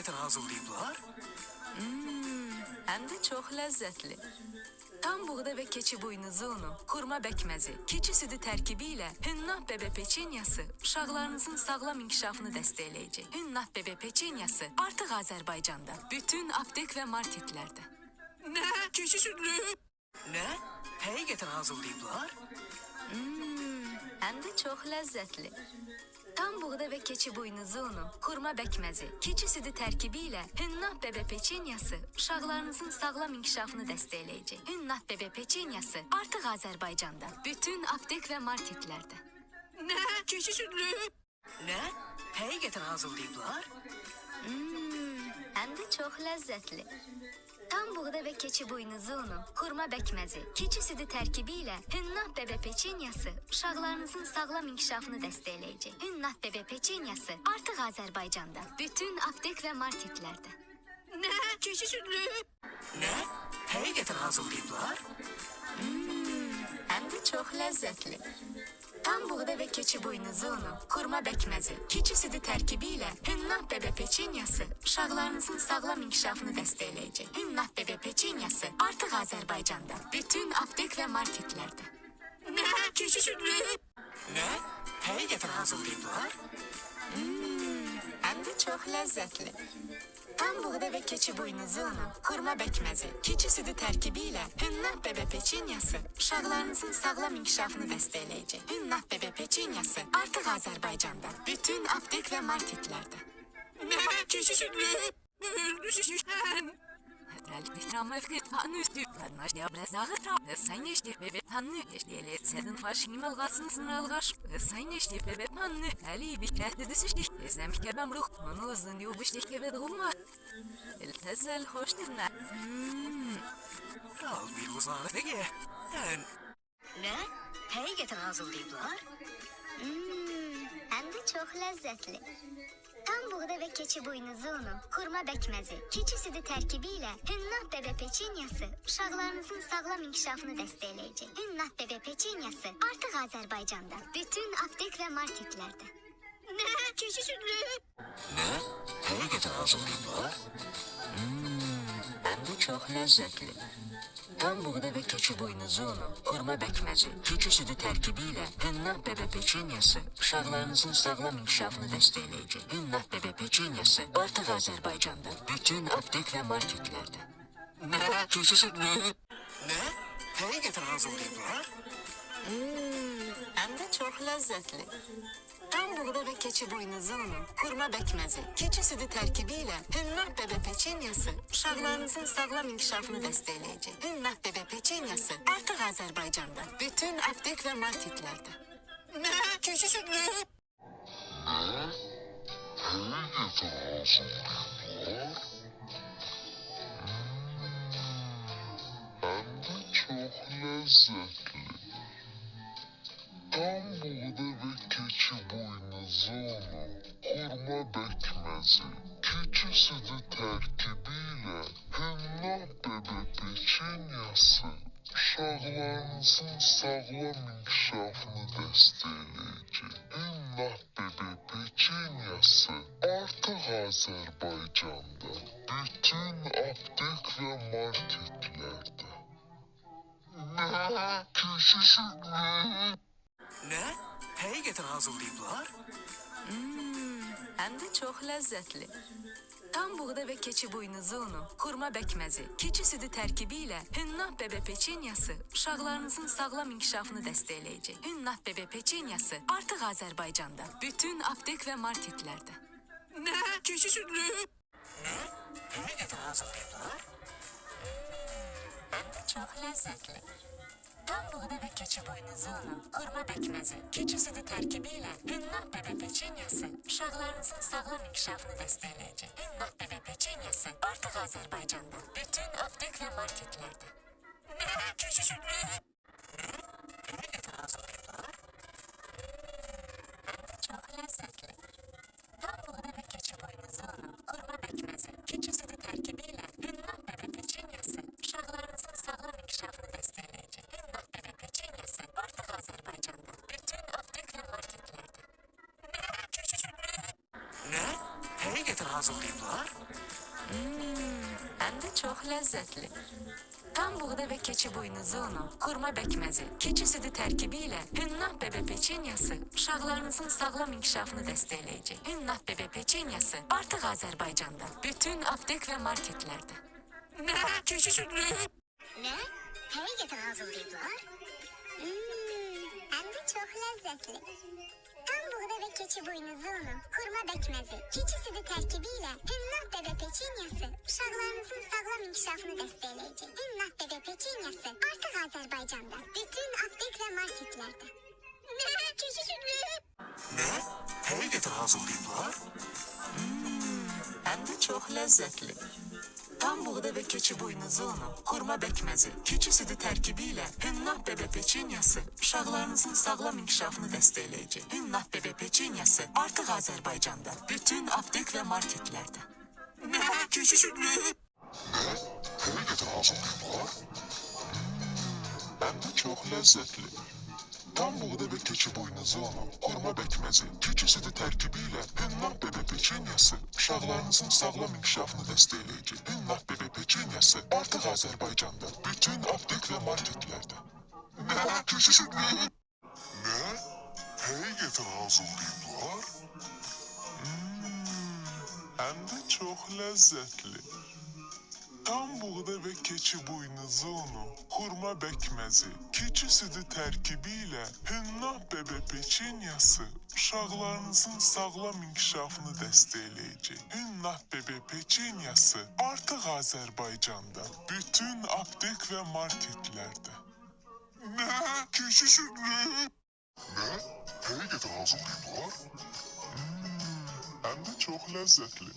Həqiqətən hazırlayıblar? Həm də çox ləzzətli. Tam buğda və keçi buynuzu unu, xurma bəkməzi, keçi südü tərkibi ilə Hünnah bebe peçenyası uşaqlarınızın sağlam inkişafını dəstəkləyəcək. Hünnah bebe peçenyası artıq Azərbaycanda, bütün aptek və marketlərdə. Nə? Keçi südlü? Nə? Həqiqətən hazırlayıblar? Həm də çox ləzzətli. Tam buğda və keçi buynuzu unu, xurma bəkməzi, keçi südü tərkibi ilə Hünnah bebe peçenyası uşaqlarınızın sağlam inkişafını dəstəkləyəcək. Hünnah bebe peçenyası artıq Azərbaycanda, bütün aptek və marketlərdə. Nə? Keçi südlü? Nə? Həqiqətən hazırlayıblar? Həm də çox ləzzətli. Tam buğda və keçi buynuzu unu, xurma bəkməzi, keçi südü tərkibi ilə Hünnah bebe peçenyası uşaqlarınızın sağlam inkişafını dəstəkləyəcək. Hünnah bebe peçenyası artıq Azərbaycanda, bütün aptek və marketlərdə. Nə? Keçi südlü? Nə? Həqiqətən hazırlayıblar? Həm də çox ləzzətli. Tam buğda və keçi buynuzu unu, xurma bəkməzi, keçi südü tərkibi ilə Hünnah bebe peçenyası uşaqlarınızın sağlam inkişafını dəstəkləyəcək. Hünnah bebe peçenyası artıq Azərbaycanda, bütün aptek və marketlərdə. Nə? Keçi südlü? Nə? Həqiqətən hazırlayıblar? Həm də çox ləzzətli. Tam buğda və keçi buynuzu unu, xurma bəkməzi, keçi südü tərkibi ilə Hünnah bebe peçenyası uşaqlarınızın sağlam inkişafını dəstəkləyəcək. Hünnah bebe peçenyası artıq Azərbaycanda, bütün aptek və marketlərdə. Nə? Keçi südlü? Öldü şişən. Рамы фитанусты, однажды образах трапны, сайнешти бебе панны, ешли цеден фашим алгасын сыналгаш, сайнешти бебе панны, али бикәтте дисишти, эзем кебем рух, моны узын юбышти кебе дума. Элтезел хоşdurna. Al bir uzanı peki. Nə? Həqiqətən hazırlayıblar? Həm də çox ləzzətli. Tam buğda və keçi buynuzu unu, xurma bəkməzi, keçi südü tərkibi ilə Hünnah bebe peçenyası uşaqlarınızın sağlam inkişafını dəstəkləyəcək. Hünnah bebe peçenyası artıq Azərbaycanda, bütün aptek və marketlərdə. Nə? Keçi südlü? Nə? Həqiqətən hazırlayıblar? Həm də çox ləzzətli. Tam buğda və keçi buynuzu unu, xurma bəkməzi, keçi südü tərkibi ilə Hünnah bebe peçenyası uşaqlarınızın sağlam inkişafını dəstəkləyəcək. Hünnah bebe peçenyası artıq Azərbaycanda, bütün aptek və marketlərdə. Nə? Keçi südlü? Nə? Həqiqətən hazırlayıblar? Həm də çox ləzzətli. Tam buğda və keçi buynuzu unu, xurma bəkməzi, keçi südü tərkibi ilə Hünnah bebe peçenyası uşaqlarınızın sağlam inkişafını dəstəkləyəcək. Hünnah bebe peçenyası artıq Azərbaycanda, bütün aptek və marketlərdə. Nə? Keçi südlü? Həqiqətən hazırlayıblar? Həm də çox ləzzətli. Tam buğda və keçi buynuzu unu, xurma bəkməzi, keçi südü tərkibi ilə Hünnah bebe peçenyası uşaqlarınızın sağlam inkişafını dəstəkləyəcək. Hünnah bebe peçenyası artıq Azərbaycanda, bütün aptek və marketlərdə. Nə? Keçi südlü? Nə? Həqiqətən hazırlayıblar? Həm də çox ləzzətli. Tam buğda və keçi buynuzu unu, xurma bəkməzi, keçi südü tərkibi ilə Hünnah bebe peçenyası uşaqlarınızın sağlam inkişafını dəstəkləyəcək. Hünnah bebe peçenyası artıq Azərbaycanda, bütün aptek və marketlərdə. Nə? Keçi südlü? Nə? Həqiqətən hazırlayıblar? Həm də çox ləzzətli. Tam buğda və keçi buynuzu unu, xurma bəkməzi, keçi südü tərkibi ilə Hünnah bebe peçenyası uşaqlarınızın sağlam inkişafını dəstəkləyəcək. Hünnah bebe peçenyası artıq Azərbaycanda, bütün aptek və marketlərdə. Nə? Keçi südlü? Nə? Həqiqətən hazırlayıblar? Həm də çox ləzzətli. Tam buğda və keçi buynuzu unu, xurma bəkməzi, keçi südü tərkibi ilə Hünnah bebe peçenyası uşaqlarınızın sağlam inkişafını dəstəkləyəcək. Hünnah bebe peçenyası artıq Azərbaycanda, bütün aptek və marketlərdə. Nə? Keçi südlü? Nə? Həqiqətən getir hazırlayıblar? Hem de çok lezzetli. Tam buğda ve keçi boynuzu unu, kurma bekmezi, keçi sütü terkibi ile Hünnah bebe peçenyası uşaqlarınızın sağlam inkişafını destekleyecek. Hünnah bebe peçenyası artık Azerbaycan'da bütün aptek ve marketlerde. Ne? Keçi sütlü. Ne? Hey getir hazırlayıblar? Hem de çok lezzetli. Tam buğda ve keçi boynuzu unu, kurma bekmezi, keçi sütü terkibiyle Hünnah bebe peçenyası uşaqlarınızın sağlam inkişafını destekleyecek. Hünnah bebe peçenyası artık Azerbaycan'da bütün aptek ve marketlerde. Ne? Keçi sütlü. Ne? Hey getir hazırlayıblar? Hem de çok lezzetli. Tam buğda ve keçi boynuzu unu, kurma bekmezi, keçi sütü terkibi ile Hünnah bebe peçenyası uşaqlarınızın sağlam inkişafını destekleyecek. Hünnah bebe peçenyası artık Azerbaycan'da bütün aptek ve marketlerde. Ne? Keçi sütlü. Ne? Hey getir hazırlayıblar? Hem de çok lezzetli. Tam buğda ve keçi boynuzu unu, kurma bekmezi, keçi sütü terkibiyle Hünnah bebe peçenyası uşaqlarınızın sağlam inkişafını destekleyecek. Hünnah bebe peçenyası artık Azerbaycan'da bütün aptek ve marketlerde. Ne? Keçi sütlü. Ne? Hey getir hazırlayıblar? Hem de çok lezzetli. Tam buğda ve keçi boynuzu unu, kurma bekmezi, keçi sütü terkibiyle Hünnah bebe peçenyası uşaqlarınızın sağlam inkişafını destekleyecek. Hünnah bebe peçenyası artık Azerbaycan'da bütün aptek ve marketlerde. Ne? Keçi sütlü. Ne? Hey getir hazırlayıblar? Hem de çok lezzetli.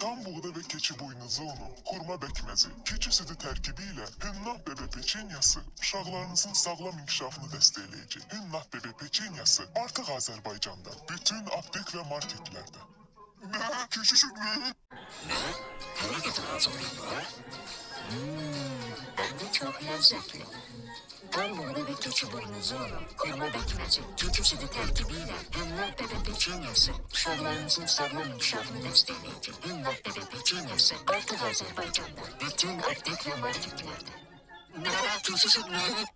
Tam buğda ve keçi boynuzu unu, kurma bekmezi, keçi sütü terkibiyle Hünnah bebe peçenyası uşaqlarınızın sağlam inkişafını destekleyecek. Hünnah bebe peçenyası artık Azerbaycan'da bütün aptek ve marketlerde. Ne? Keçi sütlü. Hey getir hazırlayıblar? Hem de çok lezzetli. Tam buğda ve keçi boynuzu unu, kurma bekmezi, keçi sütü terkibiyle Hünnah bebe peçenyası uşaqlarınızın sağlam inkişafını destekleyecek. Hünnah bebe peçenyası artık Azerbaycan'da bütün aptek ve marketlerde. Ne? Keçi sütlü.